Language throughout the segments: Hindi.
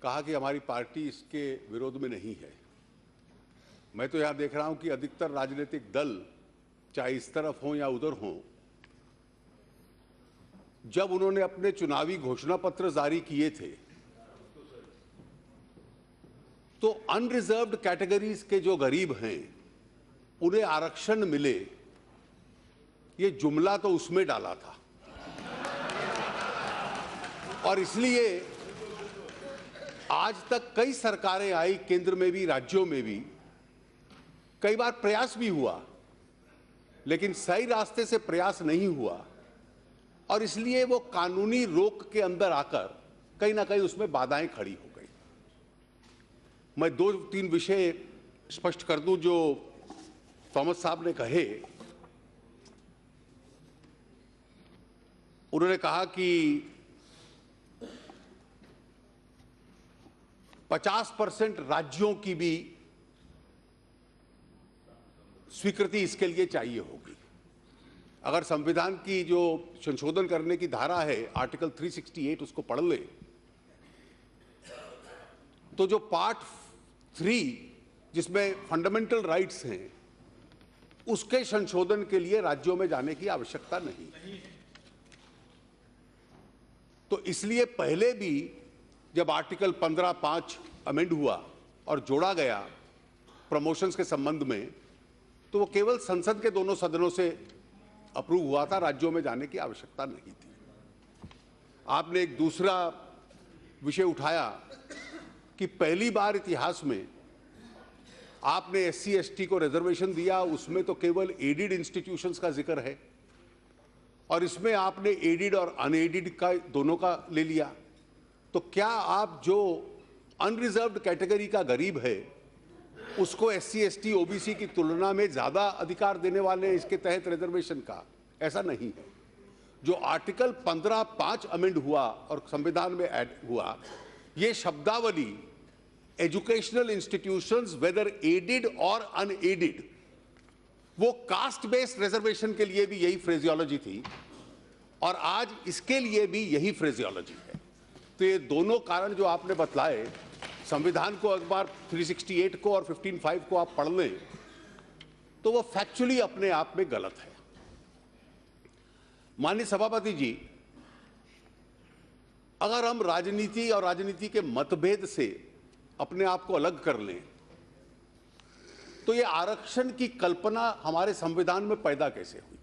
कहा कि हमारी पार्टी इसके विरोध में नहीं है। मैं तो यहां देख रहा हूं कि अधिकतर राजनीतिक दल, चाहे इस तरफ हों या उधर हों, जब उन्होंने अपने चुनावी घोषणा पत्र जारी किए थे तो अनरिजर्व्ड कैटेगरीज के जो गरीब हैं उन्हें आरक्षण मिले, ये जुमला तो उसमें डाला था। और इसलिए आज तक कई सरकारें आई, केंद्र में भी राज्यों में भी, कई बार प्रयास भी हुआ, लेकिन सही रास्ते से प्रयास नहीं हुआ और इसलिए वो कानूनी रोक के अंदर आकर कहीं ना कहीं उसमें बाधाएं खड़ी हो गई। मैं 2-3 विषय स्पष्ट कर दूं जो थॉमस साहब ने कहे। उन्होंने कहा कि 50% राज्यों की भी स्वीकृति इसके लिए चाहिए होगी। अगर संविधान की जो संशोधन करने की धारा है आर्टिकल 368 उसको पढ़ ले तो जो पार्ट 3 जिसमें फंडामेंटल राइट्स हैं उसके संशोधन के लिए राज्यों में जाने की आवश्यकता नहीं। तो इसलिए पहले भी जब आर्टिकल 15(5) अमेंड हुआ और जोड़ा गया प्रमोशंस के संबंध में, तो वो केवल संसद के दोनों सदनों से अप्रूव हुआ था, राज्यों में जाने की आवश्यकता नहीं थी। आपने एक दूसरा विषय उठाया कि पहली बार इतिहास में आपने SC/ST को रिजर्वेशन दिया, उसमें तो केवल एडिड इंस्टीट्यूशंस का जिक्र है और इसमें आपने एडिड और अनएडिड का दोनों का ले लिया। तो क्या आप जो अनरिजर्व्ड कैटेगरी का गरीब है उसको SC/ST OBC की तुलना में ज्यादा अधिकार देने वाले हैं इसके तहत रिजर्वेशन का? ऐसा नहीं है। जो आर्टिकल 15(5) अमेंड हुआ और संविधान में ऐड हुआ, ये शब्दावली एजुकेशनल इंस्टीट्यूशंस वेदर एडिड और अनएडिड, वो कास्ट बेस्ड रिजर्वेशन के लिए भी यही फ्रेजियोलॉजी थी और आज इसके लिए भी यही फ्रेजियोलॉजी है। तो ये दोनों कारण जो आपने बतलाए, संविधान को एक बार 368 को और 15(5) को आप पढ़ लें तो वो फैक्चुअली अपने आप में गलत है। माननीय सभापति जी, अगर हम राजनीति और राजनीति के मतभेद से अपने आप को अलग कर लें तो ये आरक्षण की कल्पना हमारे संविधान में पैदा कैसे हुई थी?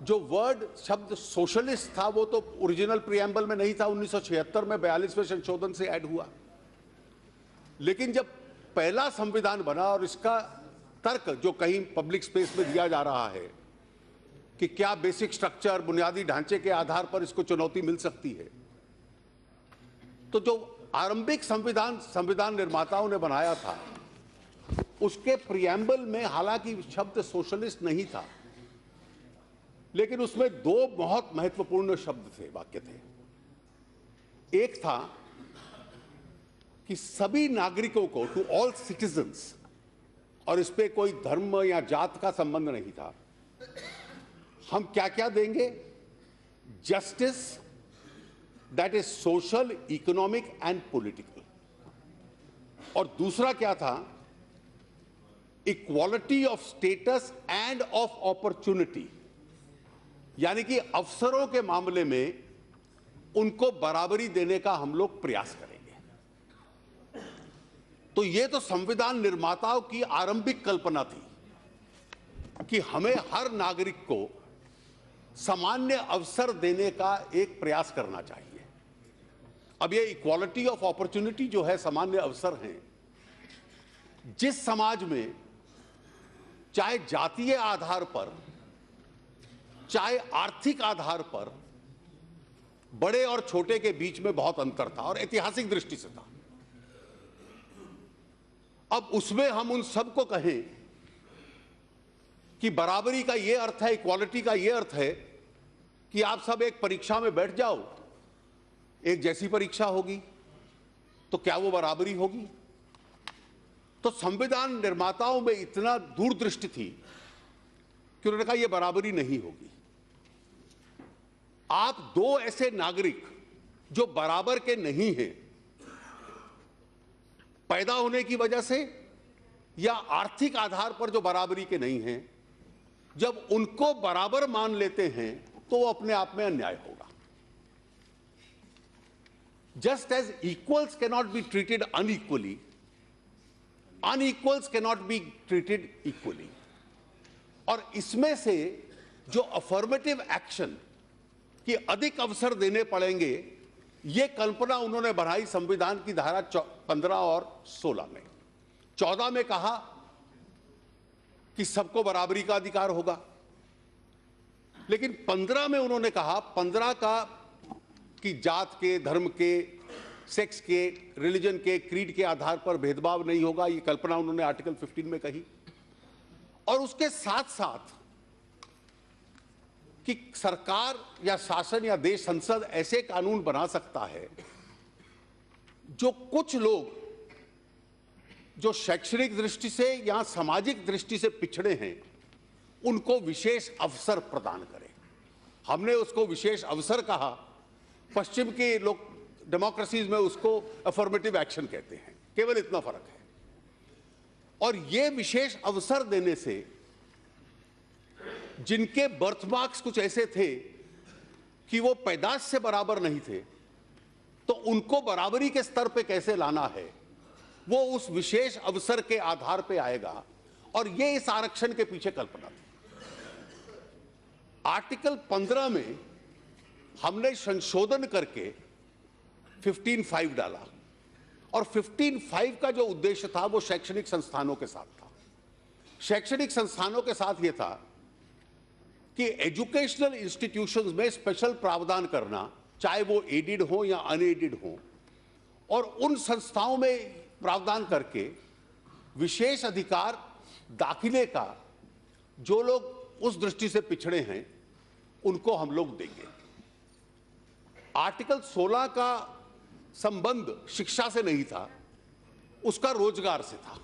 जो वर्ड शब्द सोशलिस्ट था वो तो ओरिजिनल प्रियम्बल में नहीं था, 1976 में 42वें संशोधन से ऐड हुआ। लेकिन जब पहला संविधान बना और इसका तर्क जो कहीं पब्लिक स्पेस में दिया जा रहा है कि क्या बेसिक स्ट्रक्चर, बुनियादी ढांचे के आधार पर इसको चुनौती मिल सकती है, तो जो आरंभिक संविधान निर्माताओं ने बनाया था उसके प्रियम्बल में हालांकि शब्द सोशलिस्ट नहीं था, लेकिन उसमें 2 बहुत महत्वपूर्ण शब्द थे, वाक्य थे। एक था कि सभी नागरिकों को, टू ऑल सिटीजन्स, और इस पे कोई धर्म या जात का संबंध नहीं था, हम क्या क्या देंगे? Justice that is social, economic and political. और दूसरा क्या था? Equality of status end of opportunity, यानी कि अवसरों के मामले में उनको बराबरी देने का हम लोग प्रयास करेंगे। तो ये तो संविधान निर्माताओं की आरंभिक कल्पना थी कि हमें हर नागरिक को सामान्य अवसर देने का एक प्रयास करना चाहिए। अब ये इक्वालिटी ऑफ अपॉर्चुनिटी जो है, सामान्य अवसर हैं, जिस समाज में चाहे जातीय आधार पर, चाहे आर्थिक आधार पर बड़े और छोटे के बीच में बहुत अंतर था और ऐतिहासिक दृष्टि से था, अब उसमें हम उन सबको कहें कि बराबरी का यह अर्थ है, इक्वालिटी का यह अर्थ है कि आप सब एक परीक्षा में बैठ जाओ, एक जैसी परीक्षा होगी, तो क्या वो बराबरी होगी? तो संविधान निर्माताओं में इतना दूरदृष्टि थी कि उन्होंने कहा यह बराबरी नहीं होगी। आप 2 ऐसे नागरिक जो बराबर के नहीं हैं, पैदा होने की वजह से या आर्थिक आधार पर जो बराबरी के नहीं हैं, जब उनको बराबर मान लेते हैं तो वो अपने आप में अन्याय होगा। Just as equals cannot be treated unequally, unequals cannot be treated equally. और इसमें से जो अफर्मेटिव एक्शन कि अधिक अवसर देने पड़ेंगे, ये कल्पना उन्होंने बढ़ाई संविधान की धारा 15 और 16 में। 14 में कहा कि सबको बराबरी का अधिकार होगा, लेकिन 15 में उन्होंने कहा 15 का कि जात के, धर्म के, सेक्स के, रिलीजन के, क्रीड के आधार पर भेदभाव नहीं होगा। ये कल्पना उन्होंने आर्टिकल 15 में कही। और उसके साथ साथ कि सरकार या शासन या देश, संसद ऐसे कानून बना सकता है जो कुछ लोग जो शैक्षणिक दृष्टि से या सामाजिक दृष्टि से पिछड़े हैं, उनको विशेष अवसर प्रदान करे। हमने उसको विशेष अवसर कहा, पश्चिम के लोग डेमोक्रेसीज में उसको अफर्मेटिव एक्शन कहते हैं। केवल इतना फर्क है। और ये विशेष अवसर देने से जिनके बर्थमार्क्स कुछ ऐसे थे कि वो पैदाश से बराबर नहीं थे, तो उनको बराबरी के स्तर पे कैसे लाना है, वो उस विशेष अवसर के आधार पे आएगा। और ये इस आरक्षण के पीछे कल्पना थी। आर्टिकल 15 में हमने संशोधन करके 15(5) डाला, और 15(5) का जो उद्देश्य था वो शैक्षणिक संस्थानों के साथ था। शैक्षणिक संस्थानों के साथ ये था कि एजुकेशनल इंस्टीट्यूशंस में स्पेशल प्रावधान करना, चाहे वो एडेड हो या अनएडेड हो, और उन संस्थाओं में प्रावधान करके विशेष अधिकार दाखिले का जो लोग उस दृष्टि से पिछड़े हैं उनको हम लोग देंगे। आर्टिकल 16 का संबंध शिक्षा से नहीं था, उसका रोजगार से था।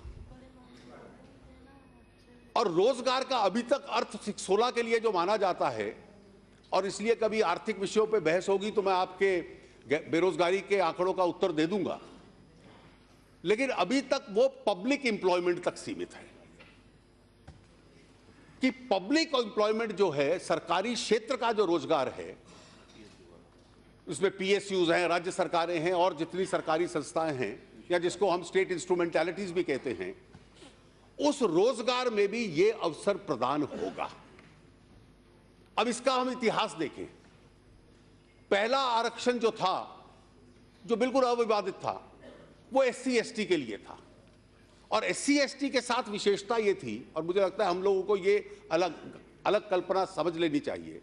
और रोजगार का अभी तक अर्थ 16 के लिए जो माना जाता है, और इसलिए कभी आर्थिक विषयों पे बहस होगी तो मैं आपके बेरोजगारी के आंकड़ों का उत्तर दे दूंगा, लेकिन अभी तक वो पब्लिक एम्प्लॉयमेंट तक सीमित है। कि पब्लिक एम्प्लॉयमेंट जो है, सरकारी क्षेत्र का जो रोजगार है, उसमें पीएसयूज हैं, राज्य सरकारें हैं, और जितनी सरकारी संस्थाएं हैं, या जिसको हम स्टेट इंस्ट्रूमेंटैलिटीज भी कहते हैं, उस रोजगार में भी ये अवसर प्रदान होगा। अब इसका हम इतिहास देखें। पहला आरक्षण जो था, जो बिल्कुल अविवादित था, वो SC ST के लिए था। और SC ST के साथ विशेषता ये थी, और मुझे लगता है हम लोगों को ये अलग अलग कल्पना समझ लेनी चाहिए,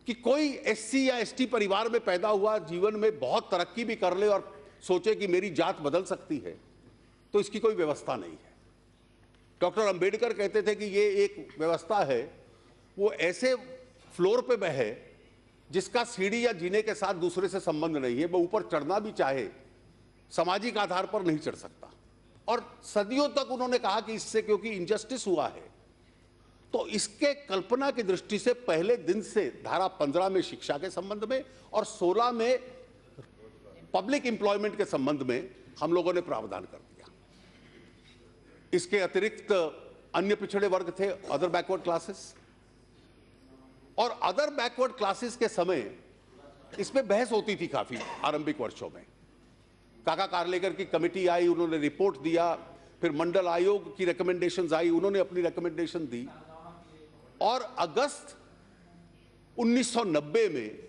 कि कोई SC या ST परिवार में पैदा हुआ, जीवन में बहुत तरक्की भी कर ले और सोचे कि मेरी जात बदल सकती है, तो इसकी कोई व्यवस्था नहीं है। डॉक्टर अंबेडकर कहते थे कि ये एक व्यवस्था है, वो ऐसे फ्लोर पे बहे जिसका सीढ़ी या जीने के साथ दूसरे से संबंध नहीं है, वो ऊपर चढ़ना भी चाहे सामाजिक आधार पर नहीं चढ़ सकता। और सदियों तक उन्होंने कहा कि इससे क्योंकि इनजस्टिस हुआ है, तो इसके कल्पना की दृष्टि से पहले दिन से धारा 15 में शिक्षा के संबंध में और 16 में पब्लिक एम्प्लॉयमेंट के संबंध में हम लोगों ने प्रावधान कर दिया। इसके अतिरिक्त अन्य पिछड़े वर्ग थे, अदर बैकवर्ड क्लासेस। और अदर बैकवर्ड क्लासेस के समय इसमें बहस होती थी काफी आरंभिक वर्षों में। काका कार्लेकर की कमेटी आई, उन्होंने रिपोर्ट दिया, फिर मंडल आयोग की रिकमेंडेशंस आई, उन्होंने अपनी रिकमेंडेशन दी, और अगस्त 1990 में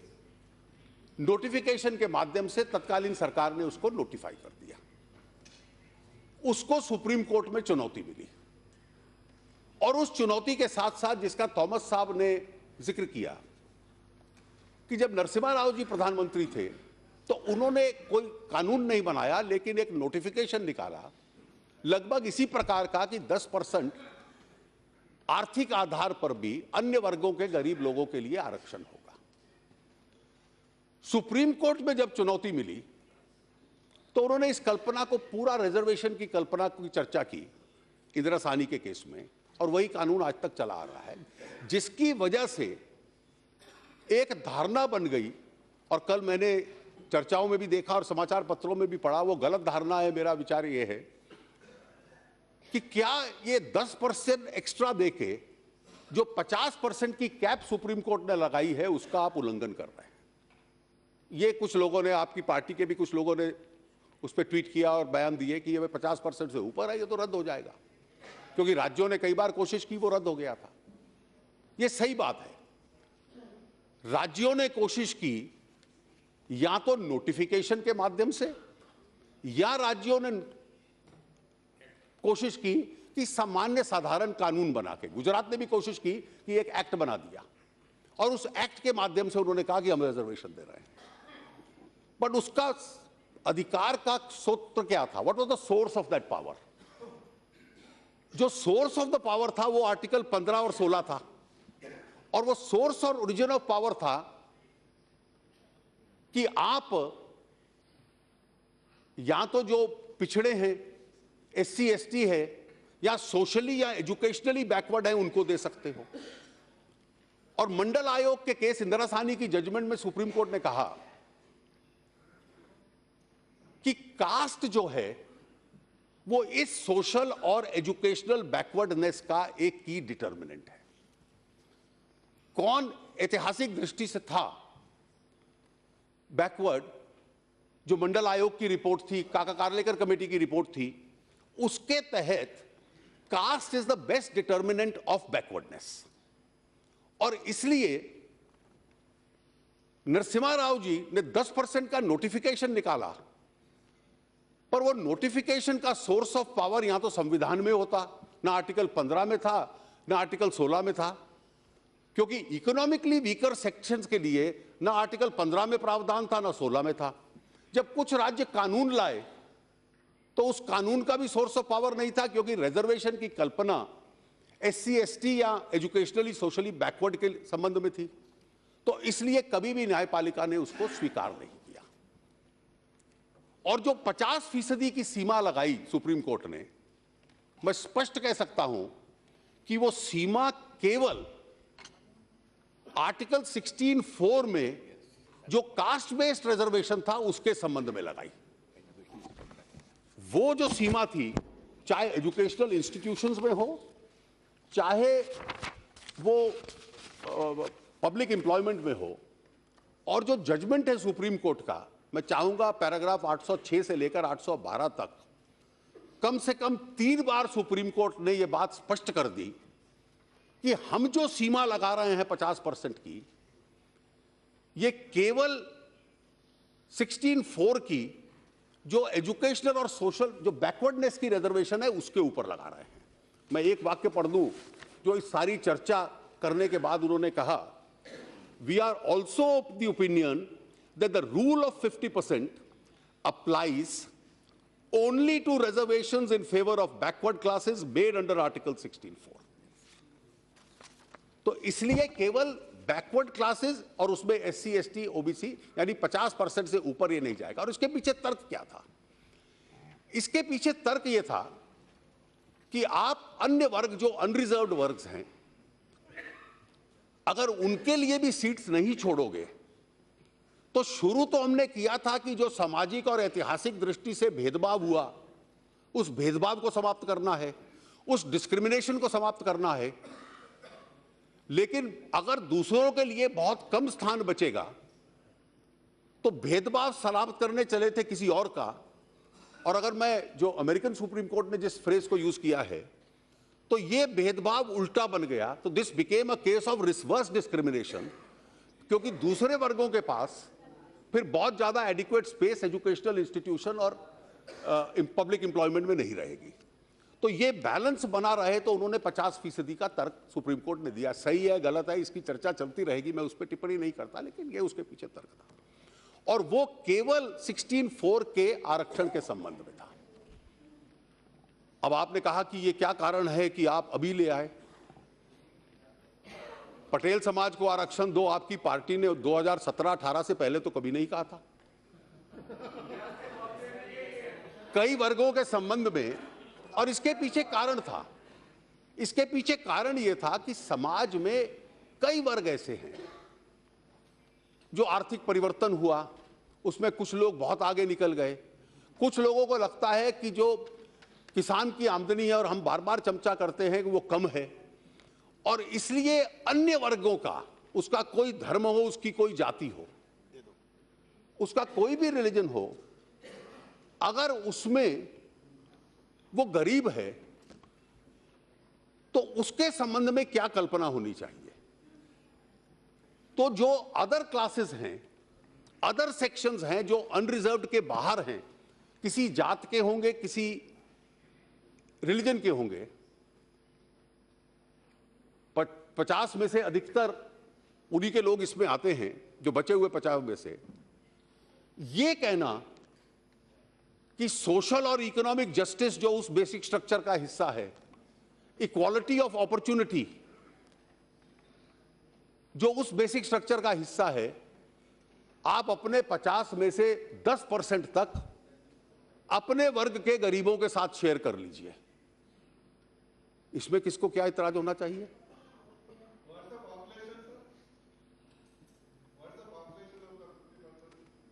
नोटिफिकेशन के माध्यम से तत्कालीन सरकार ने उसको नोटिफाई कर दिया। उसको सुप्रीम कोर्ट में चुनौती मिली, और उस चुनौती के साथ साथ जिसका थॉमस साहब ने जिक्र किया कि जब नरसिम्हा राव जी प्रधानमंत्री थे तो उन्होंने कोई कानून नहीं बनाया, लेकिन एक नोटिफिकेशन निकाला लगभग इसी प्रकार का कि 10% आर्थिक आधार पर भी अन्य वर्गों के गरीब लोगों के लिए आरक्षण होगा। सुप्रीम कोर्ट में जब चुनौती मिली तो उन्होंने इस कल्पना को, पूरा रिजर्वेशन की कल्पना की चर्चा की इंदिरा साहनी के केस में, और वही कानून आज तक चला आ रहा है, जिसकी वजह से एक धारणा बन गई और कल मैंने चर्चाओं में भी देखा और समाचार पत्रों में भी पढ़ा, वो गलत धारणा है। मेरा विचार ये है कि क्या ये 10% एक्स्ट्रा देके जो 50% की कैप सुप्रीम कोर्ट ने लगाई है उसका आप उल्लंघन कर रहे हैं। ये कुछ लोगों ने, आपकी पार्टी के भी कुछ लोगों ने उस पर ट्वीट किया और बयान दिए कि ये 50% से ऊपर है, ये तो रद्द हो जाएगा, क्योंकि राज्यों ने कई बार कोशिश की, वो रद्द हो गया था। ये सही बात है। राज्यों ने कोशिश की या तो नोटिफिकेशन के माध्यम से, या राज्यों ने कोशिश की कि सामान्य साधारण कानून बना के, गुजरात ने भी कोशिश की कि एक एक्ट बना दिया और उस एक्ट के माध्यम से उन्होंने कहा कि हम रिजर्वेशन दे रहे हैं। बट उसका अधिकार का सूत्र क्या था? What was the source of that power? जो सोर्स ऑफ द पावर था वो आर्टिकल 15 और 16 था, और वो सोर्स और ओरिजिन ऑफ पावर था कि आप या तो जो पिछड़े हैं, एससी एसटी है, या सोशली या एजुकेशनली बैकवर्ड है, उनको दे सकते हो। और मंडल आयोग के केस इंदिरा साहनी की जजमेंट में सुप्रीम कोर्ट ने कहा कि कास्ट जो है वो इस सोशल और एजुकेशनल बैकवर्डनेस का एक की डिटर्मिनेंट है। कौन ऐतिहासिक दृष्टि से था बैकवर्ड? जो मंडल आयोग की रिपोर्ट थी, काका कार्लेकर कमेटी की रिपोर्ट थी, उसके तहत caste is the best determinant of backwardness. और इसलिए नरसिम्हा राव जी ने 10% का नोटिफिकेशन निकाला, पर वो नोटिफिकेशन का सोर्स ऑफ पावर यहां तो संविधान में होता, ना आर्टिकल 15 में था, ना आर्टिकल 16 में था, क्योंकि इकोनॉमिकली वीकर सेक्शंस के लिए ना आर्टिकल 15 में प्रावधान था, ना 16 में था। जब कुछ राज्य कानून लाए तो उस कानून का भी सोर्स ऑफ पावर नहीं था, क्योंकि रिजर्वेशन की कल्पना एससी एसटी या एजुकेशनली सोशली बैकवर्ड के संबंध में थी। तो इसलिए कभी भी न्यायपालिका ने उसको स्वीकार नहीं किया। और जो 50% की सीमा लगाई सुप्रीम कोर्ट ने, मैं स्पष्ट कह सकता हूं कि वो सीमा केवल आर्टिकल 16(4) में जो कास्ट बेस्ड रिजर्वेशन था उसके संबंध में लगाई। वो जो सीमा थी, चाहे एजुकेशनल इंस्टीट्यूशंस में हो, चाहे वो पब्लिक एम्प्लॉयमेंट में हो, और जो जजमेंट है सुप्रीम कोर्ट का, मैं चाहूंगा पैराग्राफ 806 से लेकर 812 तक कम से कम 3 बार सुप्रीम कोर्ट ने यह बात स्पष्ट कर दी कि हम जो सीमा लगा रहे हैं 50% की, ये केवल 16(4) की जो एजुकेशनल और सोशल जो बैकवर्डनेस की रिजर्वेशन है उसके ऊपर लगा रहे हैं। मैं एक वाक्य पढ़ दूं जो इस सारी चर्चा करने के बाद उन्होंने कहा, we are also of the opinion that the rule of 50% applies only to reservations in favour of backward classes made under article 16(4). तो इसलिए केवल बैकवर्ड क्लासेस और उसमें एससी एसटी ओबीसी यानी 50% से ऊपर ये नहीं जाएगा। और इसके पीछे तर्क क्या था? इसके पीछे तर्क ये था कि आप अन्य वर्ग जो अनरिजर्व्ड वर्ग हैं, अगर उनके लिए भी सीट्स नहीं छोड़ोगे, तो शुरू तो हमने किया था कि जो सामाजिक और ऐतिहासिक दृष्टि से भेदभाव हुआ, उस भेदभाव को समाप्त करना है, उस डिस्क्रिमिनेशन को समाप्त करना है। लेकिन अगर दूसरों के लिए बहुत कम स्थान बचेगा, तो भेदभाव समाप्त करने चले थे किसी और का। और अगर मैं जो अमेरिकन सुप्रीम कोर्ट ने जिस फ्रेज को यूज किया है, तो ये भेदभाव उल्टा बन गया। तो this became a case of reverse discrimination, क्योंकि दूसरे वर्गों के पास फिर बहुत ज्यादा एडिक्वेट स्पेस एजुकेशनल इंस्टीट्यूशन और पब्लिक एम्प्लॉयमेंट में नहीं रहेगी। तो ये बैलेंस बना रहे, तो उन्होंने 50% का तर्क सुप्रीम कोर्ट ने दिया। सही है, गलत है, इसकी चर्चा चलती रहेगी, मैं उस पर टिप्पणी नहीं करता, लेकिन ये उसके पीछे तर्क था। और वो केवल 16(4) के आरक्षण के संबंध में था। अब आपने कहा कि ये क्या कारण है कि आप अभी ले आए? पटेल समाज को आरक्षण दो, आपकी पार्टी ने 2017-18 से पहले तो कभी नहीं कहा था। कई वर्गों के संबंध में, और इसके पीछे कारण था, इसके पीछे कारण यह था कि समाज में कई वर्ग ऐसे हैं जो आर्थिक परिवर्तन हुआ उसमें कुछ लोग बहुत आगे निकल गए, कुछ लोगों को लगता है कि जो किसान की आमदनी है और हम बार बार चर्चा करते हैं कि वो कम है, और इसलिए अन्य वर्गों का, उसका कोई धर्म हो, उसकी कोई जाति हो, उसका कोई भी रिलीजन हो, अगर उसमें वो गरीब है तो उसके संबंध में क्या कल्पना होनी चाहिए। तो जो अदर क्लासेस हैं, अदर सेक्शंस हैं जो अनरिजर्व्ड के बाहर हैं, किसी जात के होंगे, किसी रिलीजन के होंगे, 50 में से अधिकतर उन्हीं के लोग इसमें आते हैं, जो बचे हुए 50 में से। ये कहना कि सोशल और इकोनॉमिक जस्टिस जो उस बेसिक स्ट्रक्चर का हिस्सा है, इक्वालिटी ऑफ अपॉर्चुनिटी जो उस बेसिक स्ट्रक्चर का हिस्सा है, आप अपने 50 में से 10% तक अपने वर्ग के गरीबों के साथ शेयर कर लीजिए। इसमें किसको क्या इतराज होना चाहिए?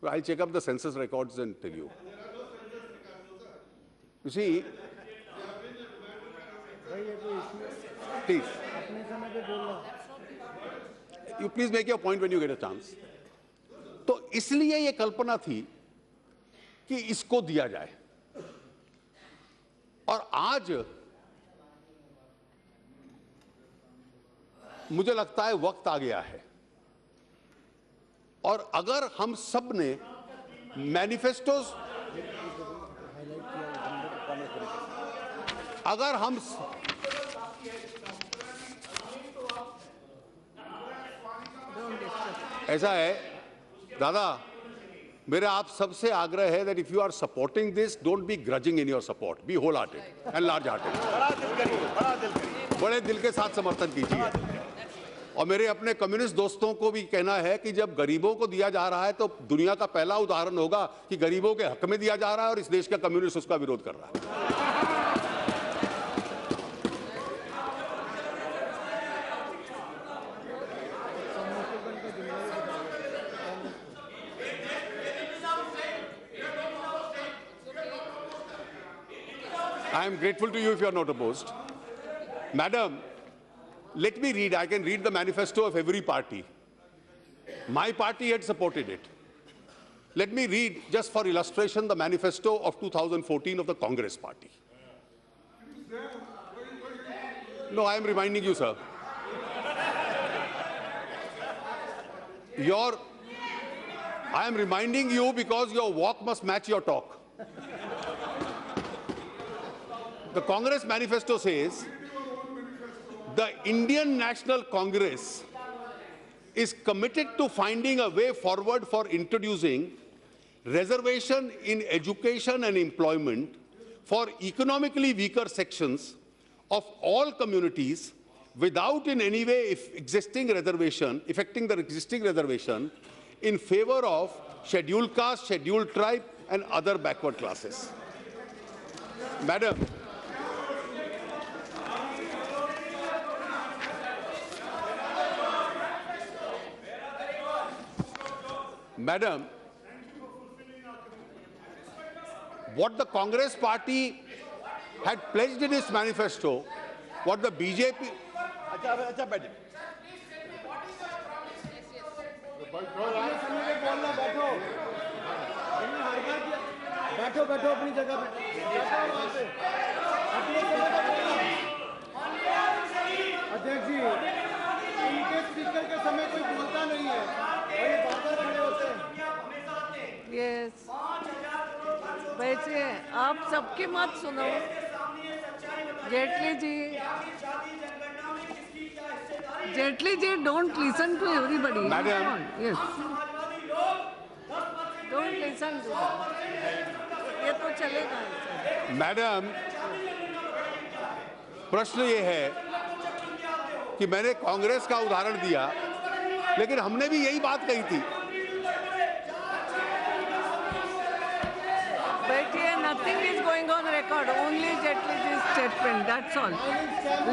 I'll check up the census records and tell you. You see, please. You please make your point when you get a chance. तो इसलिए ये कल्पना थी कि इसको दिया जाए, और आज मुझे लगता है वक्त आ गया है, और अगर हम सब ने मैनिफेस्टोस, अगर हम ऐसा है दादा, मेरा आप सबसे आग्रह है that if you are supporting this, don't be grudging in your support, be whole hearted and large hearted, बड़े दिल के साथ समर्थन कीजिए। और मेरे अपने कम्युनिस्ट दोस्तों को भी कहना है कि जब गरीबों को दिया जा रहा है तो दुनिया का पहला उदाहरण होगा कि गरीबों के हक में दिया जा रहा है और इस देश का कम्युनिस्ट उसका विरोध कर रहा है। I am grateful to you if you are not opposed. Madam, let me read. I can read the manifesto of every party. My party had supported it. Let me read, just for illustration, the manifesto of 2014 of the Congress Party. No, I am reminding you, sir. I am reminding you because your walk must match your talk. The Congress manifesto says, the Indian National Congress is committed to finding a way forward for introducing reservation in education and employment for economically weaker sections of all communities without in any way affecting the existing reservation in favor of scheduled caste, scheduled tribe and other backward classes. Madam, what the Congress Party had pledged in its manifesto, what the BJP... बैठो अपनी जगह पे, अध्यक्ष जी, इनके स्पीकर के समय कोई बोलता नहीं है, ये बार-बार खड़े होते हैं। यस, बैठिए, आप सबकी मत सुनो। Jaitley ji, don't listen to everybody. Madam. Yes. Don't listen to them. ये तो चलेगा। मैडम, प्रश्न ये है कि मैंने कांग्रेस का उदाहरण दिया, लेकिन हमने भी यही बात कही थी। बैठिए, nothing is going on record. Only Jetli's statement. That's all.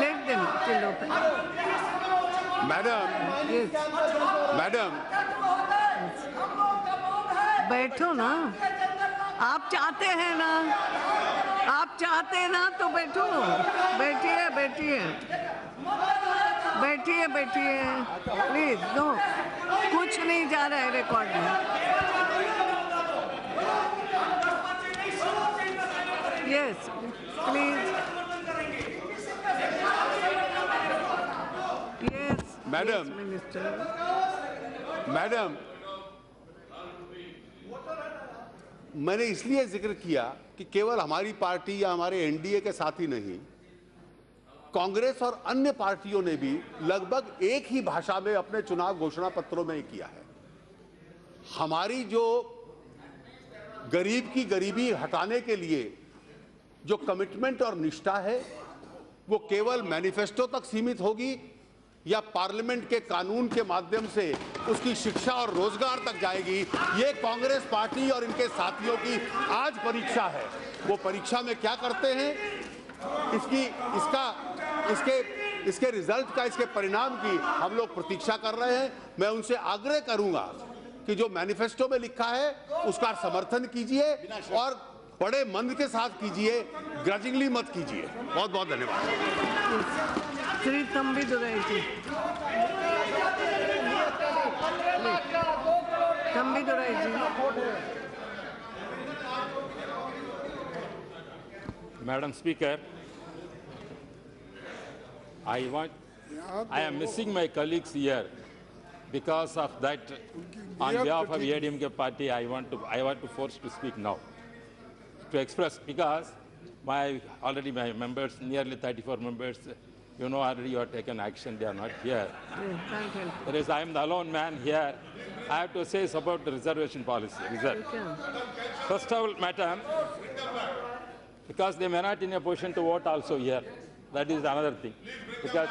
Let them chill. Madam, Yes. Madam, बैठो ना, आप चाहते हैं ना, आप चाहते हैं ना तो बैठो, बैठिए बैठिए बैठिए बैठिए प्लीज। नो, कुछ नहीं जा रहा है रिकॉर्ड में। Yes please. Yes madam, minister. Madam, मैंने इसलिए जिक्र किया कि केवल हमारी पार्टी या हमारे एनडीए के साथ ही नहीं, कांग्रेस और अन्य पार्टियों ने भी लगभग एक ही भाषा में अपने चुनाव घोषणा पत्रों में किया है। हमारी जो गरीब की गरीबी हटाने के लिए जो कमिटमेंट और निष्ठा है, वो केवल मैनिफेस्टो तक सीमित होगी या पार्लियामेंट के कानून के माध्यम से उसकी शिक्षा और रोजगार तक जाएगी। ये कांग्रेस पार्टी और इनके साथियों की आज परीक्षा है। वो परीक्षा में क्या करते हैं, इसके रिजल्ट का, इसके परिणाम की हम लोग प्रतीक्षा कर रहे हैं। मैं उनसे आग्रह करूंगा कि जो मैनिफेस्टो में लिखा है उसका समर्थन कीजिए और बड़े मन के साथ कीजिए, ग्रजिंगली मत कीजिए। बहुत बहुत धन्यवाद। श्री तंबीदुराई जी, तंबीदुराई जी। Madam Speaker, I am missing my colleagues here. Because of that, on behalf of ADMK party, I want to force to speak now. To express, because my members, nearly 34 members, you know already you have taken action, they are not here. Whereas I am the alone man here, I have to say about the reservation policy. First of all, madam, because they may not in a position to vote also here. That is another thing. Because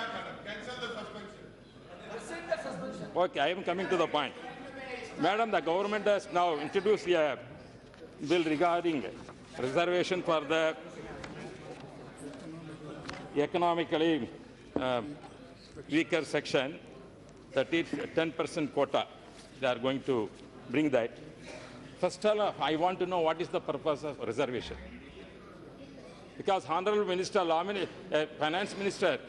okay, I am coming to the point. Madam, the government has now introduced a bill regarding reservation for the economically weaker section, that is 10% quota. They are going to bring that. First of all, I want to know what is the purpose of reservation. Because Honorable Minister, Finance Minister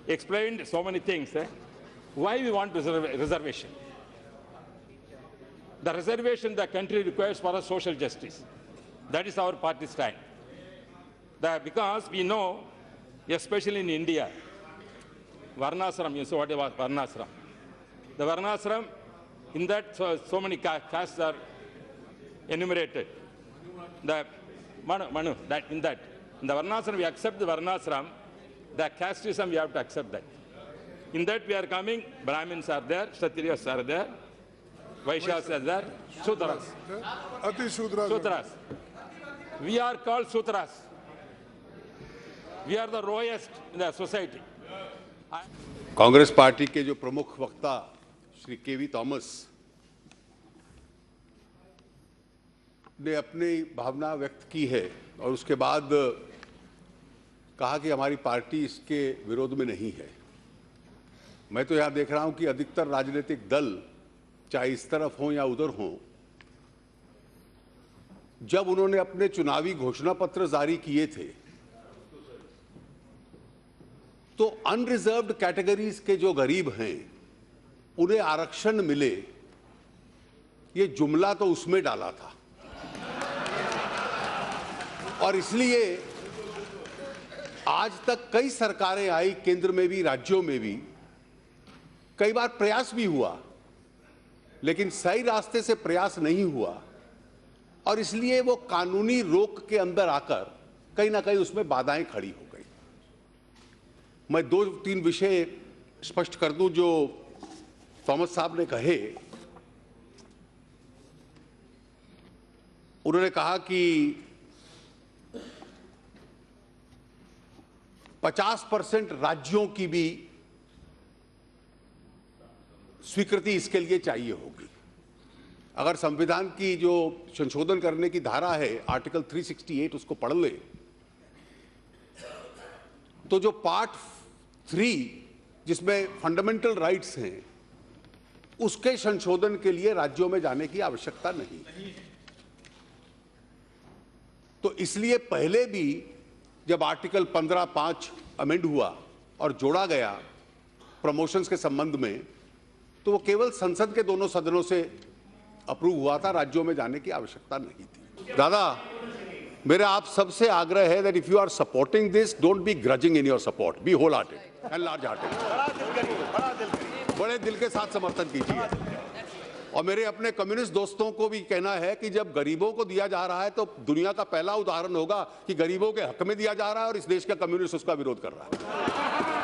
explained so many things. Why we want reservation? The reservation the country requires for a social justice. That is our party stand. Because we know, especially in India, Varnasram, you saw what was Varnasram. The Varnasram, in that so many castes are enumerated. In the Varnasram, we accept the Varnasram, the casteism, we have to accept that. In that we are coming, Brahmins are there, Kshatriyas are there, Vaishyas are there, Sudras. Sudras. We are called Sudras. We are the lowest in the society. Congress party के जो प्रमुख वक्ता श्री केवी थॉमस ने अपनी भावना व्यक्त की है और उसके बाद कहा कि हमारी पार्टी इसके विरोध में नहीं है। मैं तो यहां देख रहा हूं कि अधिकतर राजनीतिक दल, चाहे इस तरफ हो या उधर हो, जब उन्होंने अपने चुनावी घोषणा पत्र जारी किए थे तो अनरिजर्व्ड कैटेगरीज के जो गरीब हैं उन्हें आरक्षण मिले, ये जुमला तो उसमें डाला था। और इसलिए आज तक कई सरकारें आई, केंद्र में भी, राज्यों में भी, कई बार प्रयास भी हुआ, लेकिन सही रास्ते से प्रयास नहीं हुआ और इसलिए वो कानूनी रोक के अंदर आकर कहीं ना कहीं उसमें बाधाएं खड़ी हो गई। मैं 2-3 विषय स्पष्ट कर दूं जो थॉमस साहब ने कहे। उन्होंने कहा कि 50% राज्यों की भी स्वीकृति इसके लिए चाहिए होगी। अगर संविधान की जो संशोधन करने की धारा है, आर्टिकल 368, उसको पढ़ ले तो जो पार्ट 3 जिसमें फंडामेंटल राइट्स हैं उसके संशोधन के लिए राज्यों में जाने की आवश्यकता नहीं। तो इसलिए पहले भी जब आर्टिकल 15(5) अमेंड हुआ और जोड़ा गया प्रमोशंस के संबंध में, तो वो केवल संसद के दोनों सदनों से अप्रूव हुआ था, राज्यों में जाने की आवश्यकता नहीं थी। दादा, मेरा आप सबसे आग्रह है that if you are supporting this, don't be grudging in your support, be whole hearted and large hearted, बड़े दिल के साथ समर्थन कीजिए। और मेरे अपने कम्युनिस्ट दोस्तों को भी कहना है कि जब गरीबों को दिया जा रहा है तो दुनिया का पहला उदाहरण होगा कि गरीबों के हक में दिया जा रहा है और इस देश का कम्युनिस्ट उसका विरोध कर रहा है।